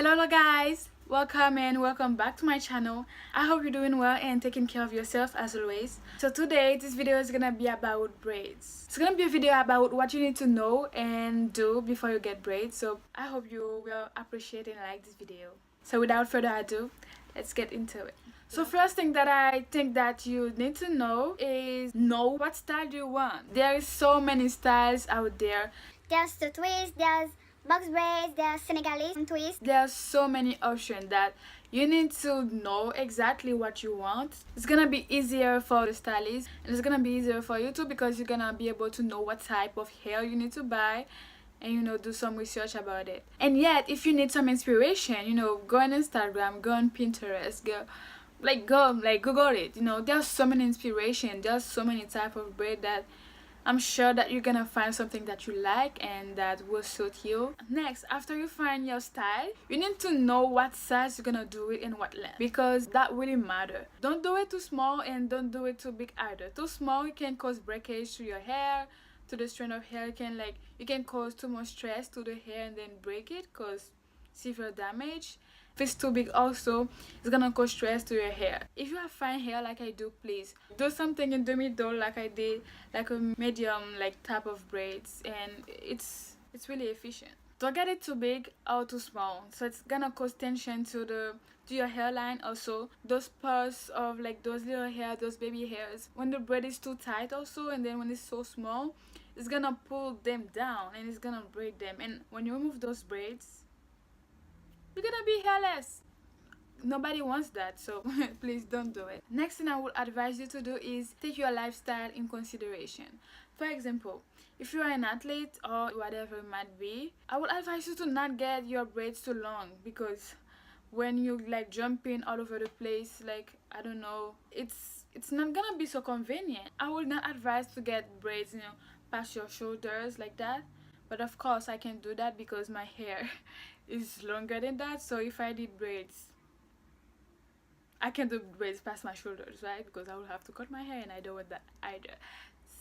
Hello guys, welcome and welcome back to my channel. I hope you're doing well and taking care of yourself as always. So today this video is gonna be about braids. It's gonna be a video about what you need to know and do before you get braids. So I hope you will appreciate and like this video. So without further ado, let's get into it. So first thing that I think that you need to know is know what style you want. There is so many styles out there. There's the twist, there's box braids, there's Senegalese twist. There's so many options that you need to know exactly what you want. It's gonna be easier for the stylist and it's gonna be easier for you too, because you're gonna be able to know what type of hair you need to buy and do some research about it. And yet if you need some inspiration, go on Instagram, go on Pinterest, go Google it. There's so many inspiration, there's so many type of braid that I'm sure that you're gonna find something that you like and that will suit you. Next, after you find your style, you need to know what size you're gonna do it and what length, because that really matter. Don't do it too small and don't do it too big either. Too small, it can cause breakage to your hair, to the strand of hair. You can cause too much stress to the hair and then break it, cause severe damage. If it's too big also, it's gonna cause stress to your hair. If you have fine hair like I do, please do something in the middle like I did, like a medium type of braids, and it's really efficient. Don't get it too big or too small, so it's gonna cause tension to your hairline. Also those parts of those little hair, those baby hairs, when the braid is too tight also, and then when it's so small, it's gonna pull them down and it's gonna break them. And when you remove those braids, you're gonna be hairless. Nobody wants that, so please don't do it. Next thing I would advise you to do is take your lifestyle in consideration. For example, if you're an athlete or whatever it might be, I would advise you to not get your braids too long, because when you jumping all over the place, I don't know, it's not gonna be so convenient. I would not advise to get braids past your shoulders like that, but of course I can do that because my hair is longer than that. So if I did braids, I can do braids past my shoulders, right? Because I would have to cut my hair and I don't want that either.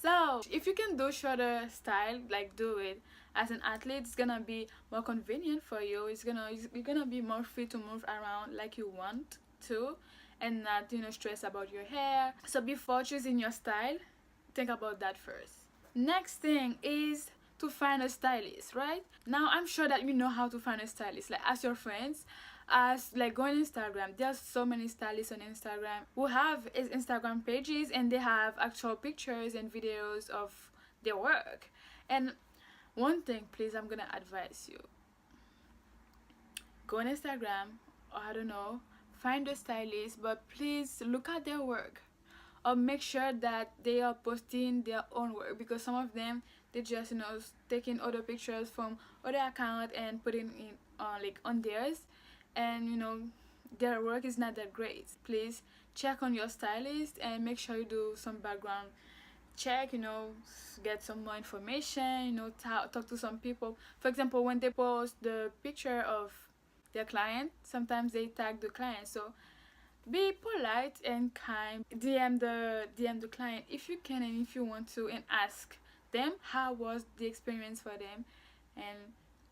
So if you can do shorter style, do it. As an athlete, it's gonna be more convenient for you. You're gonna be more free to move around like you want to, and not stress about your hair. So before choosing your style, think about that first. Next thing is to find a stylist, right? Now I'm sure that you know how to find a stylist. Ask your friends, go on Instagram. There's so many stylists on Instagram who have Instagram pages, and they have actual pictures and videos of their work. And one thing, please, I'm gonna advise you: go on Instagram, or I don't know, find a stylist, but please look at their work, or make sure that they are posting their own work, because some of them, they just taking other pictures from other account and putting in on theirs, and their work is not that great. Please check on your stylist and make sure you do some background check, get some more information, talk to some people. For example, when they post the picture of their client, sometimes they tag the client, so be polite and kind. DM the client if you can and if you want to, and ask them how was the experience for them, and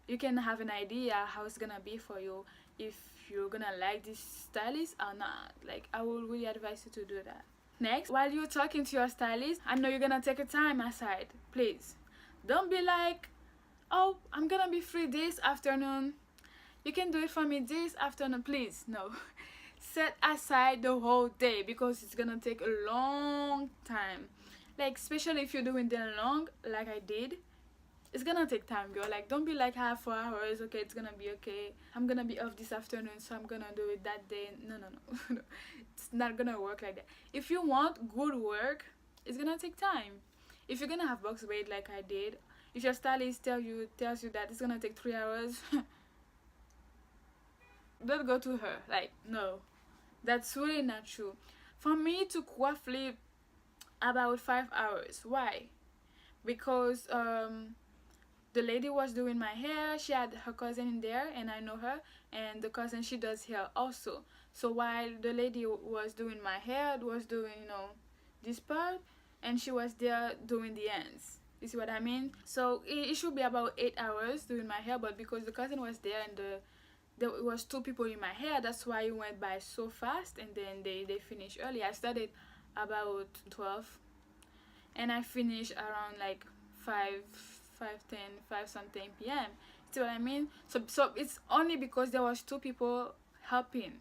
you can have an idea how it's gonna be for you, if you're gonna like this stylist or not. I would really advise you to do that. Next, while you're talking to your stylist, I know you're gonna take a time aside. Please don't be like, oh, I'm gonna be free this afternoon, you can do it for me this afternoon. Please, no. Set aside the whole day, because it's gonna take a long time. Especially if you're doing them long like I did, it's gonna take time, girl. Don't be like, 4 hours, okay, it's gonna be okay, I'm gonna be off this afternoon, so I'm gonna do it that day. No. It's not gonna work like that. If you want good work, it's gonna take time. If you're gonna have box braid like I did, if your stylist tells you that it's gonna take 3 hours, don't go to her. No, that's really not true. For me, it took roughly about 5 hours. Why? Because the lady was doing my hair, she had her cousin in there, and I know her, and the cousin, she does hair also. So while the lady was doing my hair, was doing this part, and she was there doing the ends. You see what I mean? So it should be about 8 hours doing my hair, but because the cousin was there and there was 2 people in my hair. That's why it went by so fast, and then they finished early. I started about 12, and I finished around like 5:10, 5 something p.m. See what I mean? So it's only because there was 2 people helping.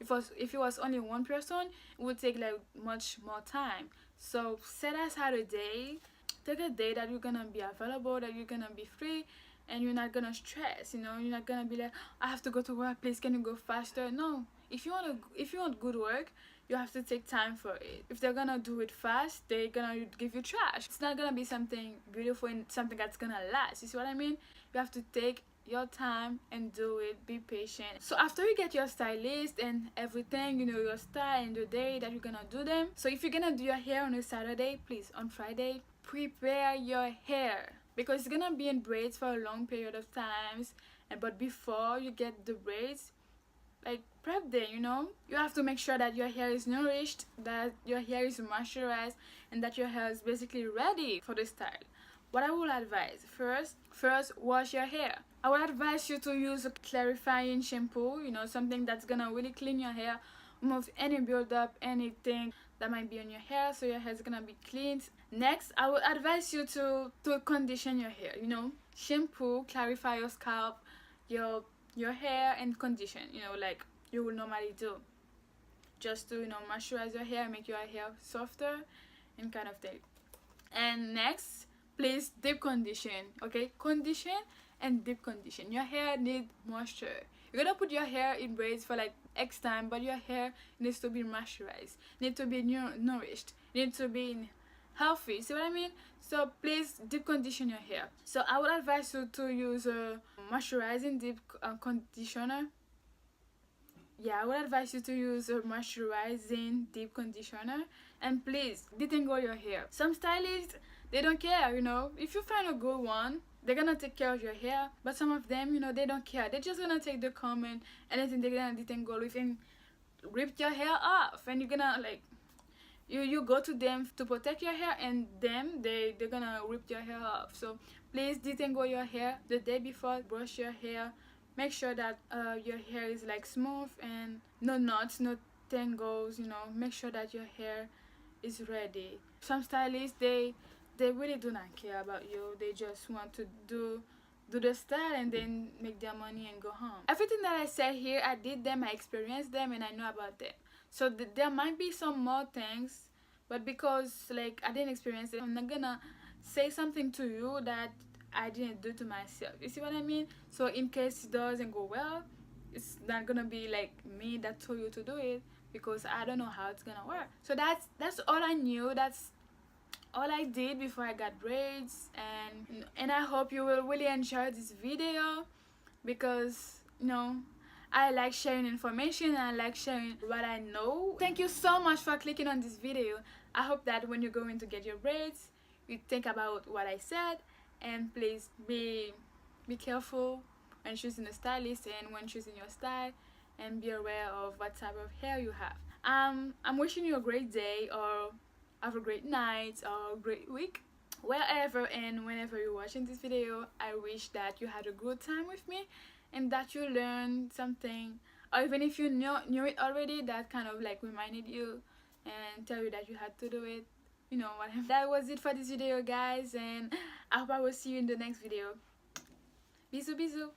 If it was only one person, it would take like much more time. So set aside a day. Take a day that you're gonna be available, that you're gonna be free, and you're not gonna stress. You're not gonna be like, I have to go to work. Please, can you go faster? No. If you want good work, you have to take time for it. If they're gonna do it fast, they're gonna give you trash. It's not gonna be something beautiful and something that's gonna last. You see what I mean? You have to take your time and do it. Be patient. So after you get your stylist and everything, your style and the day that you're gonna do them. So if you're gonna do your hair on a Saturday, please, on Friday, prepare your hair, because it's gonna be in braids for a long period of times. But before you get the braids, like, prep day, you have to make sure that your hair is nourished, that your hair is moisturized, and that your hair is basically ready for the style. What I will advise, first wash your hair. I would advise you to use a clarifying shampoo, something that's gonna really clean your hair, remove any buildup, anything that might be on your hair, so your hair is gonna be cleaned. Next, I would advise you to condition your hair. Shampoo, clarify your scalp, your hair, and condition, like you would normally do, just to moisturize your hair, make your hair softer and kind of thing. And next, please deep condition. Okay, condition and deep condition. Your hair needs moisture. You're gonna put your hair in braids for like X time, but your hair needs to be moisturized, needs to be nourished, needs to be healthy. See what I mean? So please deep condition your hair. So I would advise you to use a moisturizing deep conditioner. Yeah, I would advise you to use a moisturizing deep conditioner. And please detangle your hair. Some stylists, they don't care. If you find a good one, they're gonna take care of your hair. But some of them, they don't care. They're just gonna take the comb and anything they're gonna detangle with and rip your hair off. And you're gonna like, you go to them to protect your hair, and they're gonna rip your hair off. So please detangle your hair the day before. Brush your hair. Make sure that your hair is like smooth and no knots, no tangles. Make sure that your hair is ready. Some stylists, they really do not care about you. They just want to do the style and then make their money and go home. Everything that I said here, I did them, I experienced them, and I know about them. So there might be some more things, but because like I didn't experience it, I'm not gonna say something to you that I didn't do to myself. You see what I mean? So in case it doesn't go well, it's not gonna be like me that told you to do it, because I don't know how it's gonna work. So that's all I knew. That's all I did before I got braids, and I hope you will really enjoy this video, because I like sharing information and I like sharing what I know. Thank you so much for clicking on this video. I hope that when you're going to get your braids, you think about what I said, and please be careful when choosing a stylist and when choosing your style, and be aware of what type of hair you have. I'm wishing you a great day, or have a great night, or a great week, wherever and whenever you're watching this video. I wish that you had a good time with me, and that you learned something, or even if you knew it already, that kind of like reminded you and tell you that you had to do it. Whatever. That was it for this video, guys, and I hope I will see you in the next video. Bisous bisous.